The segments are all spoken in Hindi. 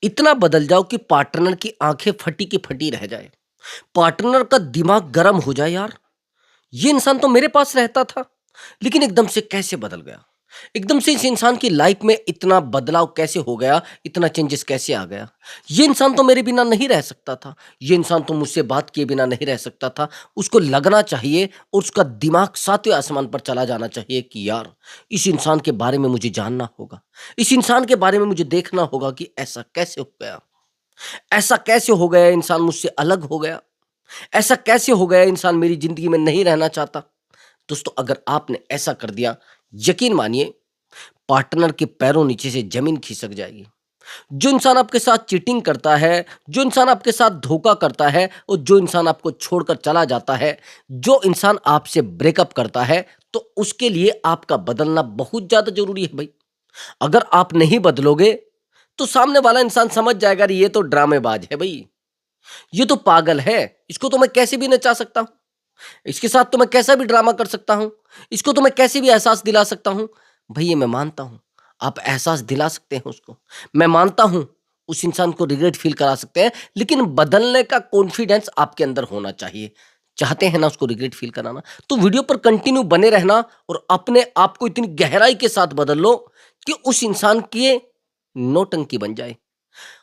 इतना बदल जाओ कि पार्टनर की आंखें फटी की फटी रह जाए, पार्टनर का दिमाग गर्म हो जाए। यार, ये इंसान तो मेरे पास रहता था, लेकिन एकदम से कैसे बदल गया? एकदम से इस इंसान की लाइफ में इतना बदलाव कैसे हो गया? इतना चेंजेस कैसे आ गया? ये इंसान तो मेरे बिना नहीं रह सकता था। ये इंसान तो मुझसे बात किए बिना नहीं रह सकता था। उसको लगना चाहिए और उसका दिमाग सातवें आसमान पर चला जाना चाहिए कि यार, इस इंसान के बारे में मुझे जानना होगा। इस इंसान के बारे में मुझे देखना होगा कि ऐसा कैसे हो गया? ऐसा कैसे हो गया इंसान मुझसे अलग हो गया? ऐसा कैसे हो गया इंसान मेरी ज़िंदगी में नहीं रहना चाहता? दोस्तों, अगर आपने ऐसा कर दिया, यकीन मानिए पार्टनर के पैरों नीचे से ज़मीन खिसक जाएगी। जो इंसान आपके साथ चीटिंग करता है, जो इंसान आपके साथ धोखा करता है और जो इंसान आपको छोड़कर चला जाता है, जो इंसान आपसे ब्रेकअप करता है, तो उसके लिए आपका बदलना बहुत ज़्यादा ज़रूरी है भई। अगर आप नहीं बदलोगे, तो सामने वाला इंसान समझ जाएगा अरे ये तो ड्रामेबाज है भई, ये तो पागल है, इसको तो मैं कैसे भी नचा सकता हूँ, इसके साथ तो मैं कैसा भी ड्रामा कर सकता हूँ, इसको तो मैं कैसे भी एहसास दिला सकता हूँ। भई, ये मैं मानता हूँ, आप एहसास दिला सकते हैं उसको। मैं मानता हूँ, उस इंसान को रिग्रेट फ़ील करा सकते हैं, लेकिन बदलने का कॉन्फिडेंस आपके अंदर होना चाहिए। चाहते हैं ना उसको रिग्रेट फ़ील कराना, तो वीडियो पर कंटिन्यू बने रहना और अपने आप को इतनी गहराई के साथ बदल लो कि उस इंसान की नौटंकी बन जाए।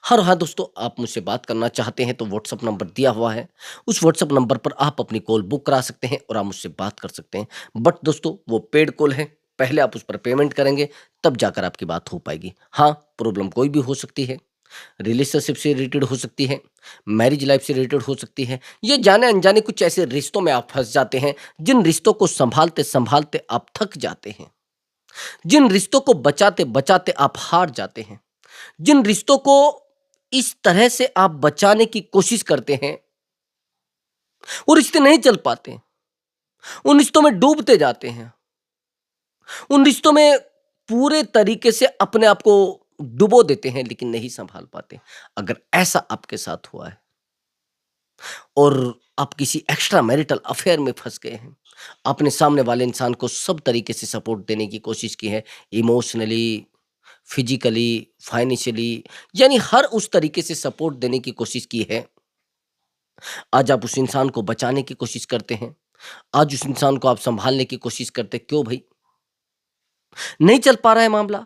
हाँ दोस्तों, आप मुझसे बात करना चाहते हैं तो व्हाट्सअप नंबर दिया हुआ है। उस व्हाट्सअप नंबर पर आप अपनी कॉल बुक करा सकते हैं और आप मुझसे बात कर सकते हैं। बट दोस्तों, वो पेड कॉल है, पहले आप उस पर पेमेंट करेंगे, तब जाकर आपकी बात हो पाएगी। हाँ, प्रॉब्लम कोई भी हो सकती है, रिलेशनशिप से रिलेटेड हो सकती है, मैरिज लाइफ से रिलेटेड हो सकती है, ये जाने-अनजाने कुछ ऐसे रिश्तों में आप फँस जाते हैं, जिन रिश्तों को सँभालते-सँभालते आप थक जाते हैं, जिन रिश्तों को बचाते-बचाते आप हार जाते हैं, जिन रिश्तों को इस तरह से आप बचाने की कोशिश करते हैं, वो रिश्ते नहीं चल पाते। उन रिश्तों में डूबते जाते हैं। उन रिश्तों में पूरे तरीके से अपने आप को डुबो देते हैं, लेकिन नहीं सँभाल पाते। अगर ऐसा आपके साथ हुआ है और आप किसी एक्स्ट्रा मैरिटल अफ़ेयर में फँस गए हैं, आपने सामने वाले इंसान को सब तरीके से सपोर्ट देने की कोशिश की है, इमोशनली, फिज़िकली, फाइनेंशियली, यानी हर उस तरीके से सपोर्ट देने की कोशिश की है। आज आप उस इंसान को बचाने की कोशिश करते हैं। आज उस इंसान को आप सँभालने की कोशिश करते हैं। क्यों भई? नहीं चल पा रहा है मामला।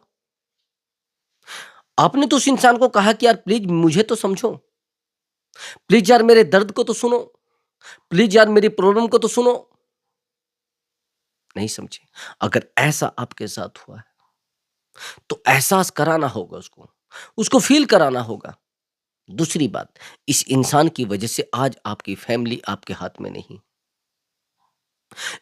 आपने तो उस इंसान को कहा कि यार प्लीज़ मुझे तो समझो। प्लीज़ यार मेरे दर्द को तो सुनो। प्लीज़ यार मेरी प्रॉब्लम को तो सुनो। नहीं समझे। अगर ऐसा आपके साथ हुआ है, तो एहसास कराना होगा उसको। उसको फ़ील कराना होगा। दूसरी बात, इस इंसान की वजह से आज आपकी फैमिली आपके हाथ में नहीं।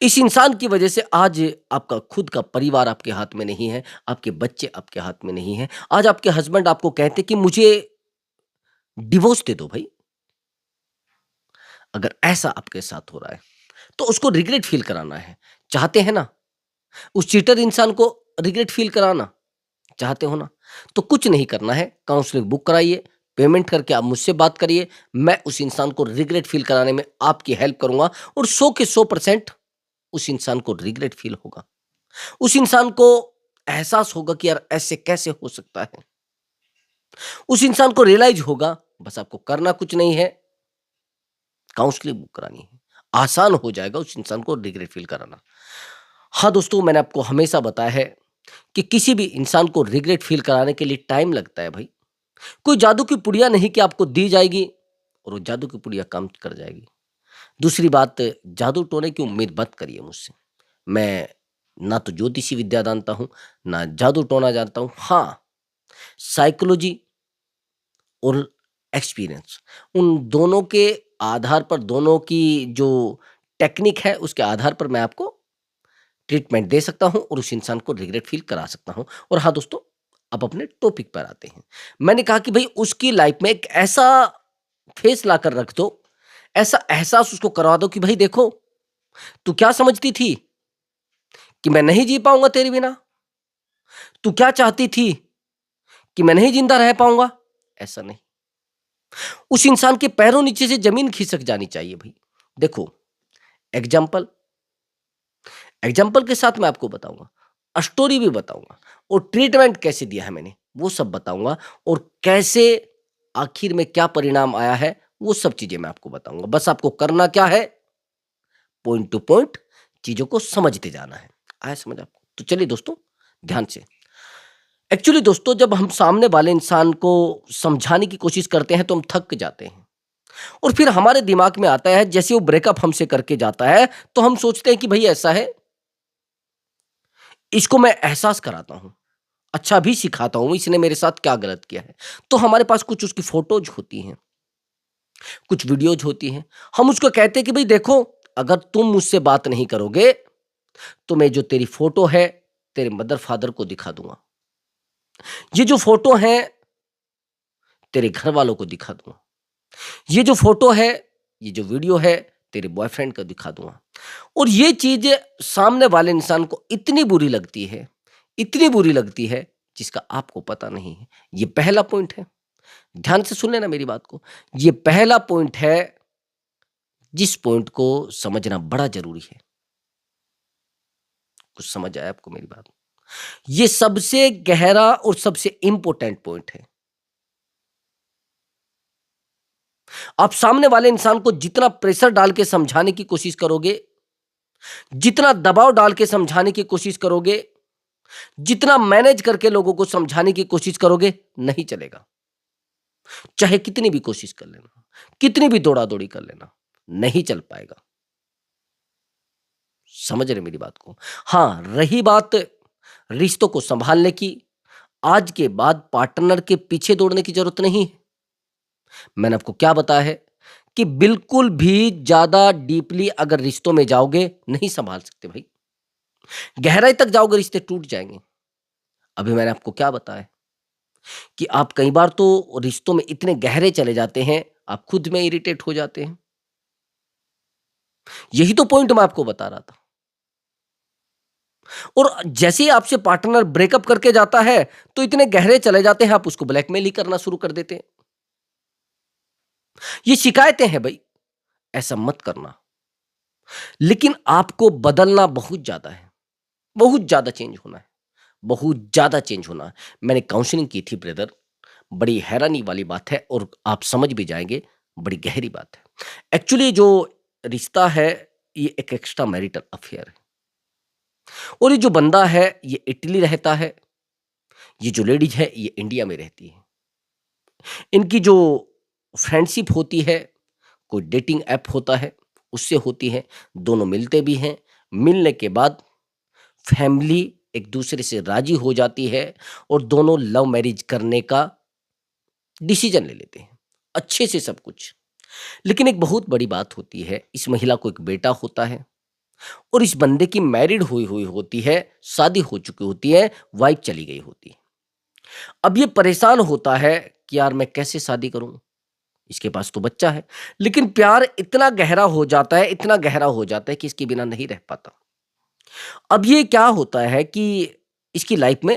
इस इंसान की वजह से आज आपका खुद का परिवार आपके हाथ में नहीं है, आपके बच्चे आपके हाथ में नहीं हैं। आज आपके हस्बैंड आपको कहते कि मुझे डिवोर्स दे दो भई। अगर ऐसा आपके साथ हो रहा है, तो उसको रिग्रेट फ़ील कराना है। चाहते हैं ना, उस चीटर इंसान को रिग्रेट फ़ील कराना? चाहते हो ना? तो कुछ नहीं करना है, काउंसलिंग बुक कराइए, पेमेंट करके आप मुझसे बात करिए। मैं उस इंसान को रिग्रेट फ़ील कराने में आपकी हेल्प करूँगा और 100 के 100% उस इंसान को रिग्रेट फ़ील होगा। उस इंसान को एहसास होगा कि यार ऐसे कैसे हो सकता है? उस इंसान को रियलाइज़ होगा, बस आपको करना कुछ नहीं है, काउंसलिंग बुक करानी है। आसान हो जाएगा उस इंसान को रिग्रेट फ़ील कराना। हाँ दोस्तों, मैंने आपको हमेशा बताया है कि किसी भी इंसान को रिग्रेट फ़ील कराने के लिए टाइम लगता है भाई। कोई जादू की पुड़िया नहीं कि आपको दी जाएगी और वो जादू की पुड़िया काम कर जाएगी। दूसरी बात, जादू टोने की उम्मीद मत करिए मुझसे। मैं ना तो ज्योतिषी विद्या जानता हूँ, ना जादू टोना जानता हूँ। हाँ, साइकोलॉजी और एक्सपीरियंस, उन दोनों के आधार पर, दोनों की जो टेक्निक है उसके आधार पर मैं आपको ट्रीटमेंट दे सकता हूँ और उस इंसान को रिग्रेट फील करा सकता हूँ। और हाँ दोस्तों, अब अपने टॉपिक पर आते हैं। मैंने कहा कि भाई उसकी लाइफ में एक ऐसा फेस लाकर रख दो, ऐसा एहसास उसको करवा दो कि भाई देखो, तू क्या समझती थी कि मैं नहीं जी पाऊंगा तेरे बिना? तू क्या चाहती थी कि मैं नहीं जिंदा रह पाऊंगा? ऐसा नहीं। उस इंसान के पैरों नीचे से जमीन खिसक जानी चाहिए भाई। देखो, एग्जाम्पल एग्जाम्पल के साथ मैं आपको बताऊंगा, स्टोरी भी बताऊंगा और ट्रीटमेंट कैसे दिया है मैंने, वो सब बताऊंगा। और कैसे आखिर में क्या परिणाम आया है, वो सब चीज़ें मैं आपको बताऊँगा। बस आपको करना क्या है, पॉइंट टू पॉइंट चीज़ों को समझते जाना है। आया समझ आपको? तो चलिए दोस्तों, ध्यान से। एक्चुअली दोस्तों, जब हम सामने वाले इंसान को समझाने की कोशिश करते हैं, तो हम थक जाते हैं और फिर हमारे दिमाग में आता है, जैसे वो ब्रेकअप हमसे करके जाता है, तो हम सोचते हैं कि भई ऐसा है, इसको मैं एहसास कराता हूँ, अच्छा भी सिखाता हूँ, इसने मेरे साथ क्या गलत किया है। तो हमारे पास कुछ उसकी फ़ोटोज़ होती हैं, कुछ वीडियोज़ होती हैं। हम उसको कहते हैं कि भई देखो, अगर तुम मुझसे बात नहीं करोगे, तो मैं जो तेरी फ़ोटो है, तेरे मदर-फ़ादर को दिखा दूँगा। ये जो फ़ोटो हैं, तेरे घरवालों को दिखा दूँगा। ये जो फ़ोटो है, ये जो वीडियो है, तेरे बॉयफ्रेंड को दिखा दूँगा। और ये चीज़ सामने वाले इंसान को इतनी बुरी लगती है, इतनी बुरी लगती है, जिसका आपको पता नहीं है। ये पहला पॉइंट है। ध्यान से सुन लेना मेरी बात को। ये पहला पॉइंट है, जिस पॉइंट को समझना बड़ा ज़रूरी है। कुछ समझ आया आपको मेरी बात? ये सबसे गहरा और सबसे इम्पोर्टेंट पॉइंट है। आप सामने वाले इंसान को जितना प्रेशर डाल के समझाने की कोशिश करोगे, जितना दबाव डाल के समझाने की कोशिश करोगे, जितना मैनेज करके लोगों को समझाने की कोशिश करोगे, नहीं चलेगा। चाहे कितनी भी कोशिश कर लेना, कितनी भी दौड़ा-दौड़ी कर लेना, नहीं चल पाएगा। समझ रहे मेरी बात को? हाँ, रही बात रिश्तों को सँभालने की, आज के बाद पार्टनर के पीछे दौड़ने की ज़रूरत नहीं है। मैंने आपको क्या बताया है कि बिल्कुल भी ज़्यादा डीपली अगर रिश्तों में जाओगे, नहीं सँभाल सकते भाई। गहराई तक जाओगे, रिश्ते टूट जाएँगे। अभी मैंने आपको क्या बताया कि आप कई बार तो रिश्तों में इतने गहरे चले जाते हैं, आप खुद में इरिटेट हो जाते हैं। यही तो पॉइंट मैं आपको बता रहा था। और जैसे ही आपसे पार्टनर ब्रेकअप करके जाता है, तो इतने गहरे चले जाते हैं, आप उसको ब्लैकमेल ही करना शुरू कर देते हैं। ये शिकायतें हैं भई, ऐसा मत करना। लेकिन आपको बदलना बहुत ज़्यादा है, बहुत ज़्यादा चेंज होना है, बहुत ज़्यादा चेंज होना है। मैंने काउंसलिंग की थी ब्रदर, बड़ी हैरानी वाली बात है और आप समझ भी जाएँगे, बड़ी गहरी बात है। एक्चुअली जो रिश्ता है, ये एक एक्स्ट्रा मैरिटल अफ़ेयर है और ये जो बंदा है, ये इटली रहता है, ये जो लेडीज़ है, ये इंडिया में रहती है। इनकी जो फ्रेंडशिप होती है, कोई डेटिंग ऐप होता है, उससे होती है, दोनों मिलते भी हैं, मिलने के बाद फैमिली एक दूसरे से राज़ी हो जाती है और दोनों लव मैरिज करने का डिसीजन ले लेते हैं, अच्छे से सब कुछ। लेकिन एक बहुत बड़ी बात होती है, इस महिला को एक बेटा होता है और इस बंदे की मैरिड हुई हुई होती है, शादी हो चुकी होती है, वाइफ़ चली गई होती है। अब ये परेशान होता है कि यार मैं कैसे शादी करूँ? इसके पास तो बच्चा है, लेकिन प्यार इतना गहरा हो जाता है, इतना गहरा हो जाता है कि इसके बिना नहीं रह पाता। अब ये क्या होता है कि इसकी लाइफ में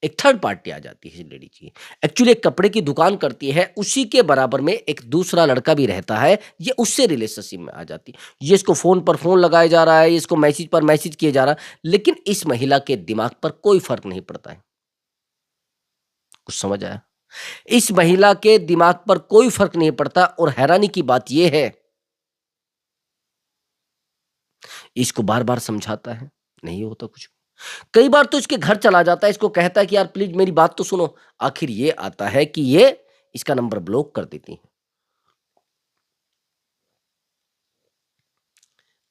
एक थर्ड पार्टी आ जाती है लेडी की। एक्चुअली एक कपड़े की दुकान करती है, उसी के बराबर में एक दूसरा लड़का भी रहता है, ये उससे रिलेशनशिप में आ जाती है। ये इसको फ़ोन पर फ़ोन लगाया जा रहा है, ये इसको मैसेज पर मैसेज किया जा रहा है, लेकिन इस महिला के दिमाग पर कोई फ़र्क नहीं पड़ता है। कुछ समझ आया? इस महिला के दिमाग पर कोई फ़र्क नहीं पड़ता और हैरानी की बात ये है, इसको बार-बार समझाता है, नहीं होता कुछ। कई बार तो इसके घर चला जाता है, इसको कहता है कि यार प्लीज़ मेरी बात तो सुनो। आखिर ये आता है कि ये इसका नंबर ब्लॉक कर देती है।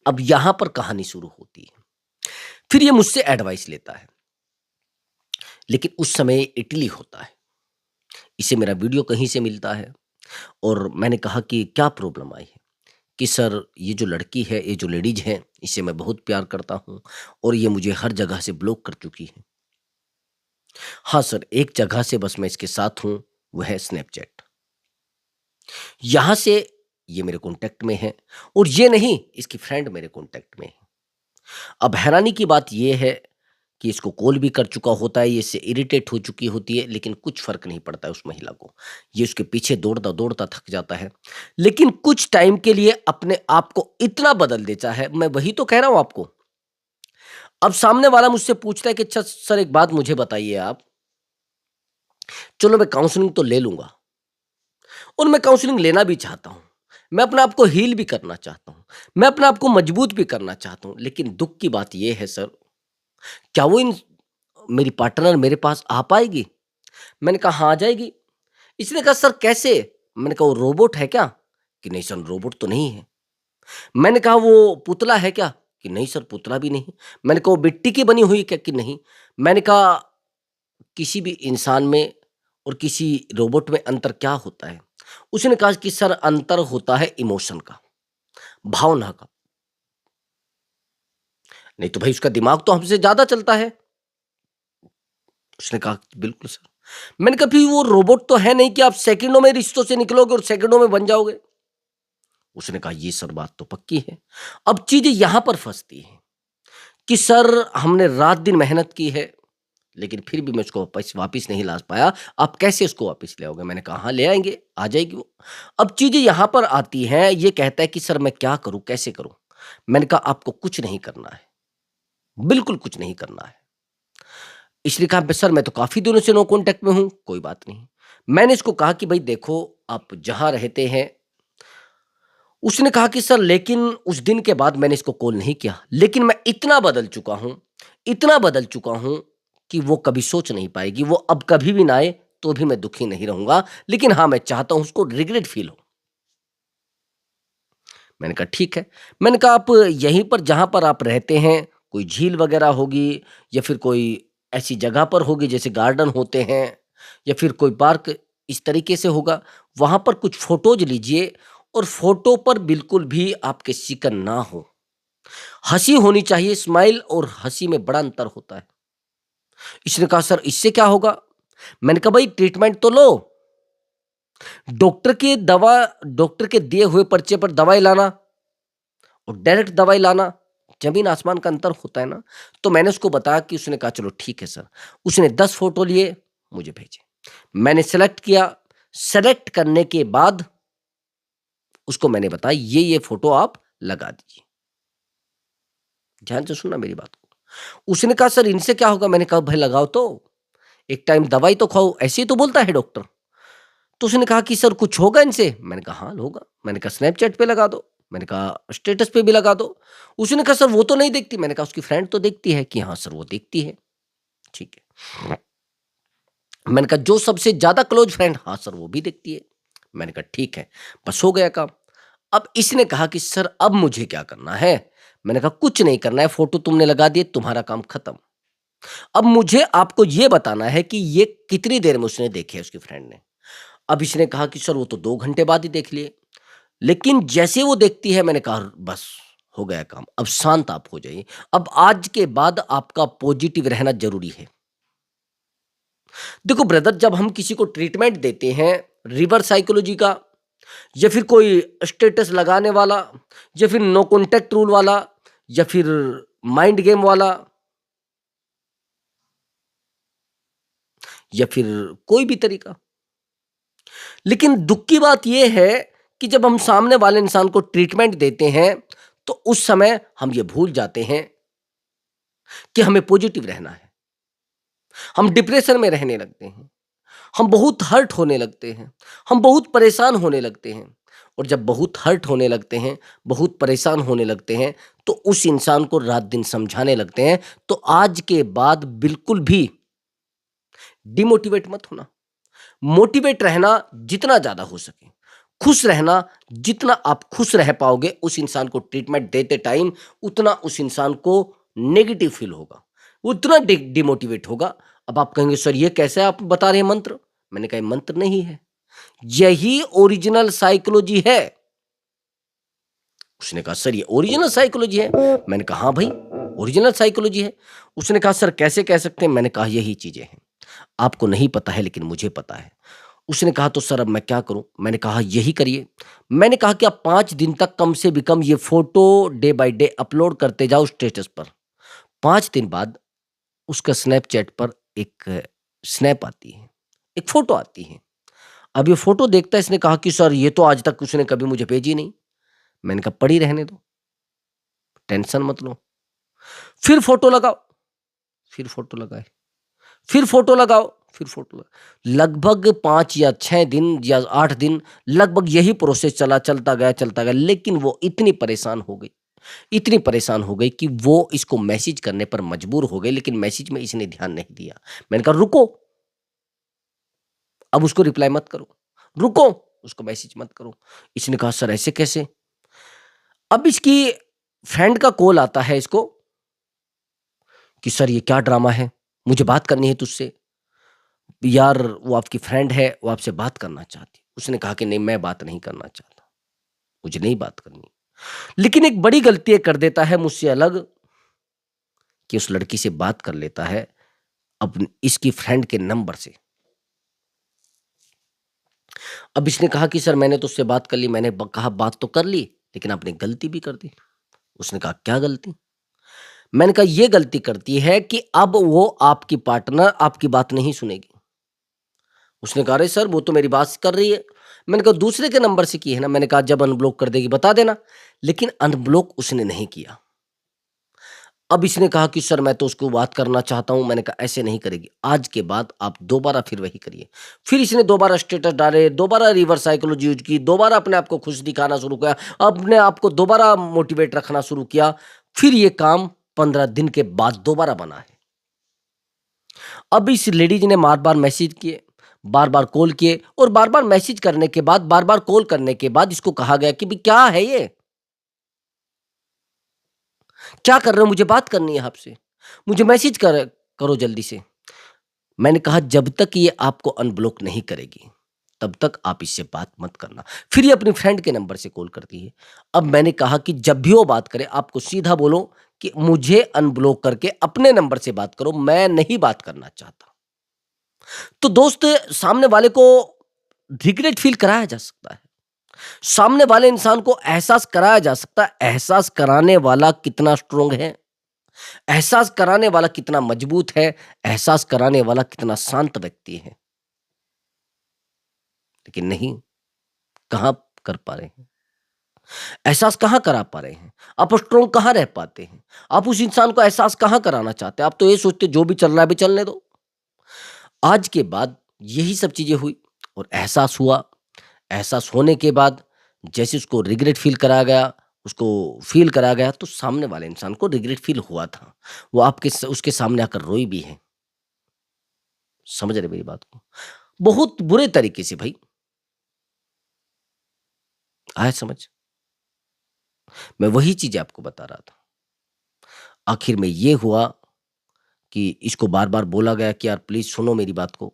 अब यहाँ पर कहानी शुरू होती है। फिर ये मुझसे एडवाइस लेता है, लेकिन उस समय इटली होता है। इसे मेरा वीडियो कहीं से मिलता है और मैंने कहा कि क्या प्रॉब्लम आई है? कि सर ये जो लड़की है, ये जो लेडीज़ है, इसे मैं बहुत प्यार करता हूँ और ये मुझे हर जगह से ब्लॉक कर चुकी है। हाँ सर, एक जगह से बस मैं इसके साथ हूँ, वो है स्नैपचैट। यहाँ से ये मेरे कॉन्टैक्ट में है और ये नहीं, इसकी फ्रेंड मेरे कॉन्टैक्ट में है। अब हैरानी की बात ये है कि इसको कॉल भी कर चुका होता है, ये इससे इरिटेट हो चुकी होती है, लेकिन कुछ फ़र्क नहीं पड़ता है उस महिला को। ये उसके पीछे दौड़ता-दौड़ता थक जाता है, लेकिन कुछ टाइम के लिए अपने आप को इतना बदल देता है, मैं वही तो कह रहा हूँ आपको। अब सामने वाला मुझसे पूछता है कि अच्छा सर एक बात मुझे बताइए आप, चलो मैं काउंसलिंग तो ले लूँगा, और मैं काउंसलिंग लेना भी चाहता हूँ। मैं अपने आप को हील भी करना चाहता हूँ। मैं अपने आप को मजबूत भी करना चाहता हूँ। लेकिन दुःख की बात ये है सर, क्या वो इन मेरी पार्टनर मेरे पास आ पाएगी? मैंने कहा हाँ, आ जाएगी। इसने कहा सर कैसे? मैंने कहा वो रोबोट है क्या? कि नहीं सर रोबोट तो नहीं है। मैंने कहा वो पुतला है क्या? कि नहीं सर पुतला भी नहीं। मैंने कहा वो मिट्टी की बनी हुई क्या? कि नहीं। मैंने कहा किसी भी इंसान में और किसी रोबोट में अंतर क्या होता है? उसने कहा कि सर अंतर होता है इमोशन का, भावना का। नहीं तो भाई उसका दिमाग तो हमसे ज़्यादा चलता है। उसने कहा बिल्कुल सर। मैंने कहा फिर वो रोबोट तो है नहीं कि आप सेकंडों में रिश्तों से निकलोगे और सेकंडों में बन जाओगे। उसने कहा ये सर बात तो पक्की है। अब चीज़ें यहाँ पर फँसती हैं कि सर हमने रात-दिन मेहनत की है, लेकिन फिर भी मैं उसको वापिस नहीं ला पाया। आप कैसे उसको वापिस ले आओगे? मैंने कहा हाँ, ले आएँगे, आ जाएगी वो। अब चीज़ें यहाँ पर आती हैं, ये कहता है कि सर मैं क्या करूँ, कैसे करूँ? मैंने कहा आपको कुछ नहीं करना है, बिल्कुल कुछ नहीं करना है। इसने कहा सर मैं तो काफ़ी दिनों से नो कॉन्टैक्ट में हूँ, कोई बात नहीं। मैंने इसको कहा कि भई देखो आप जहाँ रहते हैं। उसने कहा कि सर लेकिन उस दिन के बाद मैंने इसको कॉल नहीं किया, लेकिन मैं इतना बदल चुका हूँ कि वो कभी सोच नहीं पाएगी। वो अब कभी भी ना आए तो भी मैं दुखी नहीं रहूँगा, लेकिन हाँ, मैं चाहता हूँ उसको रिग्रेट फ़ील हो। मैंने कहा ठीक है। मैंने कहा आप यहीं पर जहाँ पर आप रहते हैं, कोई झील वगैरह होगी या फिर कोई ऐसी जगह पर होगी जैसे गार्डन होते हैं या फिर कोई पार्क इस तरीके से होगा, वहाँ पर कुछ फ़ोटोज़ लीजिए और फ़ोटो पर बिल्कुल भी आपके शिकन ना हो। हँसी होनी चाहिए, स्माइल और हँसी में बड़ा अंतर होता है। इसने कहा सर इससे क्या होगा? मैंने कहा भाई ट्रीटमेंट तो लो। डॉक्टर के दिए हुए पर्चे पर दवाई लाना और डायरेक्ट दवाई लाना, ज़मीन आसमान का अंतर होता है ना। तो मैंने उसको बताया कि उसने कहा चलो ठीक है सर। उसने 10 फ़ोटो लिए, मुझे भेजे। मैंने सेलेक्ट किया, सेलेक्ट करने के बाद उसको मैंने बताया ये फ़ोटो आप लगा दीजिए। ध्यान से सुनना मेरी बात को। उसने कहा सर इनसे क्या होगा? मैंने कहा भाई लगाओ तो, एक टाइम दवाई तो खाओ, ऐसे ही तो बोलता है डॉक्टर। तो उसने कहा कि सर कुछ होगा इनसे? मैंने कहा हाँ होगा। मैंने कहा स्नैपचैट पे लगा दो, मैंने कहा स्टेटस पे भी लगा दो। उसने कहा सर वो तो नहीं देखती। मैंने कहा उसकी फ्रेंड तो देखती है। कि हाँ सर वो देखती है। ठीक है। मैंने कहा जो सबसे ज्यादा क्लोज फ्रेंड? हाँ सर वो भी देखती है। मैंने कहा ठीक है, बस हो गया काम। अब इसने कहा कि सर अब मुझे क्या करना है? मैंने कहा कुछ नहीं करना है, फोटो तुमने लगा दिए, तुम्हारा काम खत्म। अब मुझे आपको ये बताना है कि ये कितनी देर में उसने देखे उसकी फ्रेंड ने। अब इसने कहा कि सर वो तो 2 घंटे बाद ही देख लिए। लेकिन जैसे वो देखती है मैंने कहा बस हो गया काम, अब शांत आप हो जाइए। अब आज के बाद आपका पॉजिटिव रहना ज़रूरी है। देखो ब्रदर जब हम किसी को ट्रीटमेंट देते हैं रिवर्स साइकोलॉजी का या फिर कोई स्टेटस लगाने वाला या फिर नो कॉन्टैक्ट रूल वाला या फिर माइंड गेम वाला या फिर कोई भी तरीका। लेकिन दुःख की बात ये है कि जब हम सामने वाले इंसान को ट्रीटमेंट देते हैं, तो उस समय हम ये भूल जाते हैं कि हमें पॉजिटिव रहना है। हम डिप्रेशन में रहने लगते हैं, हम बहुत हर्ट होने लगते हैं, हम बहुत परेशान होने लगते हैं और जब बहुत हर्ट होने लगते हैं, बहुत परेशान होने लगते हैं, तो उस इंसान को रात-दिन समझाने लगते हैं। तो आज के बाद बिल्कुल भी डिमोटिवेट मत होना। मोटिवेट रहना जितना ज़्यादा हो सके, खुश रहना जितना आप खुश रह पाओगे उस इंसान को ट्रीटमेंट देते टाइम, उतना उस इंसान को नेगेटिव फील होगा, वो उतना डिमोटिवेट होगा। अब आप कहेंगे सर ये कैसे आप बता रहे हैं मंत्र? मैंने कहा ये मंत्र नहीं है, यही ओरिजिनल साइकोलॉजी है। उसने कहा सर ये ओरिजिनल साइकोलॉजी है? मैंने कहा हाँ भाई ओरिजिनल साइकोलॉजी है। उसने कहा सर कैसे कह सकते हैं? मैंने कहा यही चीजें हैं, आपको नहीं पता है लेकिन मुझे पता है। उसने कहा तो सर अब मैं क्या करूं? मैंने कहा यही करिए। मैंने कहा कि आप 5 दिन तक कम से कम ये photo day by day upload करते जाओ स्टेटस पर। 5 दिन बाद उसका स्नैपचैट पर एक स्नैप आती है, एक फोटो आती है। अब ये फोटो देखता है, इसने कहा कि सर ये तो आज तक उसने कभी मुझे भेजी नहीं। मैंने कहा पड़ी रहने दो, टेंशन मत लो। फिर फोटो लगाओ, फिर फोटो लगाए, फिर फोटो लगाओ, फिर फ़ोटो लगा। लगभग 5 या 6 दिन या 8 दिन लगभग यही प्रोसेस चलता गया, लेकिन वो इतनी परेशान हो गई कि वो इसको मैसेज करने पर मजबूर हो गई, लेकिन मैसेज में इसने ध्यान नहीं दिया। मैंने कहा, "रुको, अब उसको रिप्लाई मत करो, रुको, उसको मैसेज मत करो।" इसने कहा, "सर ऐसे कैसे?" अब इसकी फ्रेंड का कॉल आता है इसको कि, "सर ये क्या ड्रामा है? मुझे बात करनी है तुझसे।" यार वो आपकी फ्रेंड है, वो आपसे बात करना चाहती है। उसने कहा कि नहीं, मैं बात नहीं करना चाहता, मुझे नहीं बात करनी। लेकिन एक बड़ी गलती ये कर देता है मुझसे अलग, कि उस लड़की से बात कर लेता है अपनी इसकी फ्रेंड के नंबर से। अब इसने कहा कि सर मैंने तो उससे बात कर ली, मैंने कहा बात तो कर ली, लेकिन आपने गलती भी कर दी। उसने कहा, क्या गलती? मैंने कहा, ये गलती करती है कि अब वो आपकी पार्टनर आपकी बात नहीं सुनेगी। उसने कहा, अरे सर वो तो मेरी बात कर रही है। मैंने कहा, दूसरे के नंबर से की है ना। मैंने कहा, जब अनब्लॉक कर देगी बता देना। लेकिन अनब्लॉक उसने नहीं किया। अब इसने कहा कि सर मैं तो उसको बात करना चाहता हूं। मैंने कहा, ऐसे नहीं करेगी, आज के बाद आप दोबारा फिर वही करिए। फिर इसने दोबारा स्टेटस डाले, दोबारा रिवर्स साइकोलॉजी यूज की, दोबारा अपने आप को खुश दिखाना शुरू किया, अपने आप को दोबारा मोटिवेट रखना शुरू किया। फिर ये काम 15 दिन के बाद दोबारा बना है। अब इस लेडीज ने बार बार मैसेज किए, बार बार कॉल किए, और बार बार मैसेज करने के बाद, बार बार कॉल करने के बाद इसको कहा गया कि भाई क्या है ये, क्या कर रहे हो, मुझे बात करनी है आपसे, मुझे मैसेज करो जल्दी से। मैंने कहा, जब तक ये आपको अनब्लॉक नहीं करेगी तब तक आप इससे बात मत करना। फिर ये अपनी फ्रेंड के नंबर से कॉल करती है। अब मैंने कहा कि जब भी वो बात करे आपको सीधा बोलो कि मुझे अनब्लॉक करके अपने नंबर से बात करो, मैं नहीं बात करना चाहता। तो दोस्त, सामने वाले को रिग्रेट फील कराया जा सकता है, सामने वाले इंसान को एहसास कराया जा सकता है। एहसास कराने वाला कितना स्ट्रोंग है, एहसास कराने वाला कितना मजबूत है, एहसास कराने वाला कितना शांत व्यक्ति है। लेकिन नहीं, कहाँ कर पा रहे हैं, एहसास कहाँ करा पा रहे हैं, आप स्ट्रोंग कहाँ रह पाते हैं, आप उस इंसान को एहसास कहाँ कराना चाहते हैं। आप तो ये सोचते जो भी चल रहा है अभी चलने दो। आज के बाद यही सब चीजें हुई और एहसास हुआ। एहसास होने के बाद जैसे उसको रिग्रेट फील करा गया, उसको फील करा गया, तो सामने वाले इंसान को रिग्रेट फील हुआ था। वो उसके सामने आकर रोई भी है। समझ रहे मेरी बात को? बहुत बुरे तरीके से भाई। आया समझ? मैं वही चीज आपको बता रहा था। आखिर में ये हुआ कि इसको बार बार बोला गया कि यार प्लीज सुनो मेरी बात को,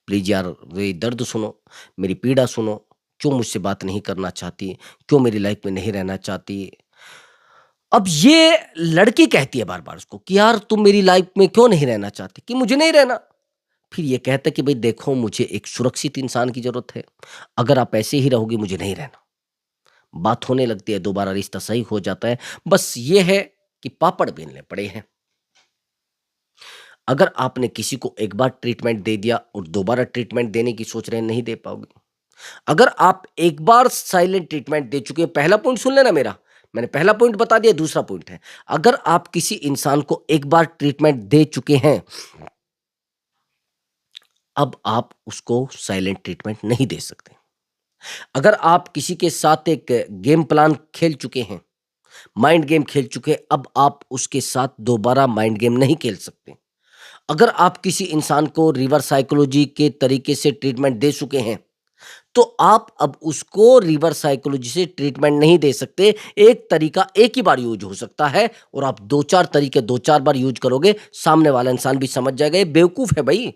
प्लीज यार मेरी दर्द सुनो, मेरी पीड़ा सुनो, क्यों मुझसे बात नहीं करना चाहती, क्यों मेरी लाइफ में नहीं रहना चाहती। अब ये लड़की कहती है बार बार उसको कि यार तुम मेरी लाइफ में क्यों नहीं रहना चाहती, कि मुझे नहीं रहना। फिर ये कहता है कि भाई देखो, मुझे एक सुरक्षित इंसान की जरूरत है, अगर आप ऐसे ही रहोगे मुझे नहीं रहना। बात होने लगती है, दोबारा रिश्ता सही हो जाता है। बस ये है कि पापड़ बेलने पड़े हैं। अगर आपने किसी को एक बार ट्रीटमेंट दे दिया और दोबारा ट्रीटमेंट देने की सोच रहे हैं, नहीं दे पाओगे। अगर आप एक बार साइलेंट ट्रीटमेंट दे चुके हैं, पहला पॉइंट सुन लेना मेरा, मैंने पहला पॉइंट बता दिया, दूसरा पॉइंट है, अगर आप किसी इंसान को एक बार ट्रीटमेंट दे चुके हैं, अब आप उसको साइलेंट ट्रीटमेंट नहीं दे सकते। अगर आप किसी के साथ एक गेम प्लान खेल चुके हैं, माइंड गेम खेल चुके हैं, अब आप उसके साथ दोबारा माइंड गेम नहीं खेल सकते। अगर आप किसी इंसान को रिवर्स साइकोलॉजी के तरीके से ट्रीटमेंट दे चुके हैं, तो आप अब उसको रिवर्स साइकोलॉजी से ट्रीटमेंट नहीं दे सकते। एक तरीका एक ही बार यूज हो सकता है, और आप 2-4 तरीके 2-4 बार यूज करोगे, सामने वाला इंसान भी समझ जाएगा ये बेवकूफ है भाई।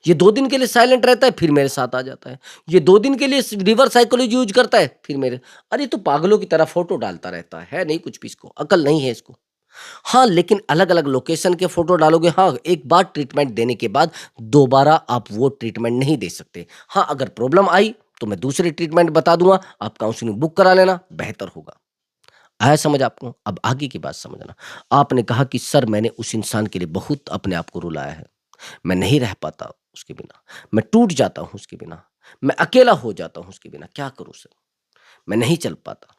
ये 2 दिन के लिए साइलेंट रहता है, फिर मेरे साथ आ जाता है। ये 2 दिन के लिए रिवर्स साइकोलॉजी यूज करता है, फिर मेरे, अरे तो पागलों की तरह फोटो डालता रहता है नहीं कुछ भी, इसको अकल नहीं है इसको। हाँ, लेकिन अलग-अलग लोकेशन के फ़ोटो डालोगे, हाँ, एक बार ट्रीटमेंट देने के बाद दोबारा आप वो ट्रीटमेंट नहीं दे सकते। हाँ, अगर प्रॉब्लम आई तो मैं दूसरी ट्रीटमेंट बता दूँगा, आप काउंसलिंग बुक करा लेना, बेहतर होगा। आया समझ आपको? अब आगे की बात समझना। आपने कहा कि सर मैंने उस इंसान के लिए बहुत अपने आप को रुलाया है, मैं नहीं रह पाता उसके बिना, मैं टूट जाता हूँ उसके बिना, मैं अकेला हो जाता हूँ उसके बिना, क्या करूँ सर? मैं नहीं चल पाता।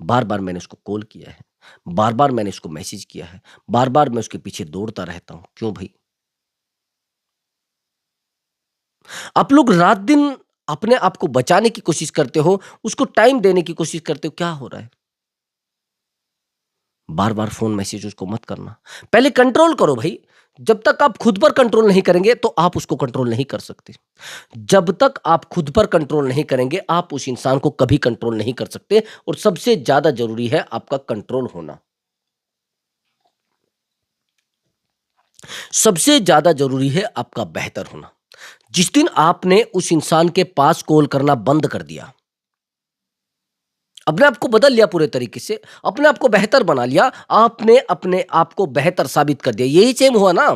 बार-बार मैंने उसको कॉल किया है, बार-बार मैंने उसको मैसेज किया है, बार-बार मैं उसके पीछे दौड़ता रहता हूँ। क्यों भई? आप लोग रात दिन अपने आप को बचाने की कोशिश करते हो, उसको टाइम देने की कोशिश करते हो, क्या हो रहा है? बार-बार फ़ोन मैसेज उसको मत करना। पहले कंट्रोल करो भई। जब तक आप खुद पर कंट्रोल नहीं करेंगे, तो आप उसको कंट्रोल नहीं कर सकते। जब तक आप खुद पर कंट्रोल नहीं करेंगे, आप उस इंसान को कभी कंट्रोल नहीं कर सकते और सबसे ज़्यादा ज़रूरी है आपका कंट्रोल होना। सबसे ज़्यादा ज़रूरी है आपका बेहतर होना। जिस दिन आपने उस इंसान के पास कॉल करना बंद कर दिया, अपने आप को बदल लिया पूरे तरीके से, अपने आप को बेहतर बना लिया, आपने अपने आप को बेहतर साबित कर दिया। यही सेम हुआ ना,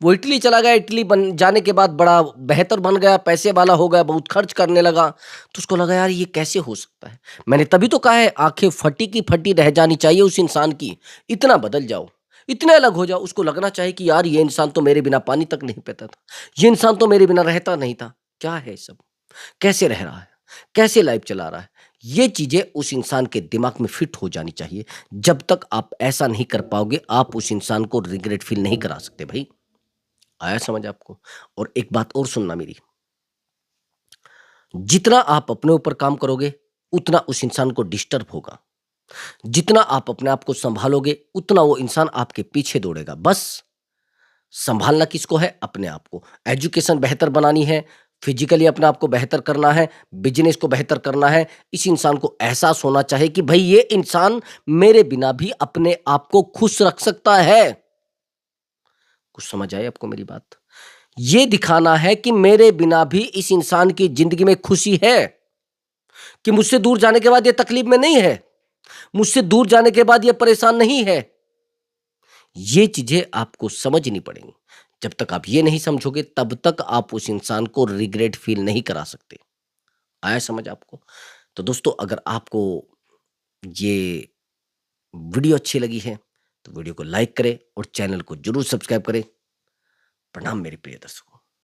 वो इटली चला गया, इटली बन जाने के बाद बड़ा बेहतर बन गया, पैसे वाला हो गया, बहुत खर्च करने लगा, तो उसको लगा यार ये कैसे हो सकता है? मैंने तभी तो कहा है आँखें फटी की फटी रह जानी चाहिए उस इंसान की, इतना बदल जाओ, इतने अलग हो जाओ, उसको लगना चाहिए कि यार ये इंसान तो मेरे बिना पानी तक नहीं पीता था, ये इंसान तो मेरे बिना रहता नहीं था। क्या है सब? कैसे रह रहा है? कैसे लाइफ चला रहा है? ये चीज़ें उस इंसान के दिमाग में फिट हो जानी चाहिए। जब तक आप ऐसा नहीं कर पाओगे, आप उस इंसान को रिग्रेट फ़ील नहीं करा सकते भई। आया समझ आपको? और एक बात और सुनना मेरी, जितना आप अपने ऊपर काम करोगे, उतना उस इंसान को डिस्टर्ब होगा। जितना आप अपने आप को सँभालोगे, उतना वो इंसान आपके पीछे दौड़ेगा। बस सँभालना किसको है? अपने आप को। एजुकेशन बेहतर बनानी है, फिज़िकली अपने आप को बेहतर करना है, बिज़नेस को बेहतर करना है। इस इंसान को एहसास होना चाहिए कि भई ये इंसान मेरे बिना भी अपने आप को खुश रख सकता है। कुछ समझ आई आपको मेरी बात? ये दिखाना है कि मेरे बिना भी इस इंसान की ज़िंदगी में खुशी है, कि मुझसे दूर जाने के बाद ये तकलीफ़ में नहीं है, मुझसे दूर जाने के बाद ये परेशान नहीं है। ये चीज़ें आपको समझनी पड़ेंगी। जब तक आप ये नहीं समझोगे, तब तक आप उस इंसान को रिग्रेट फ़ील नहीं करा सकते। आया समझ आपको? तो दोस्तों, अगर आपको ये वीडियो अच्छी लगी है, तो वीडियो को लाइक करें और चैनल को ज़रूर सब्सक्राइब करें। प्रणाम मेरे प्रिय दर्शकों।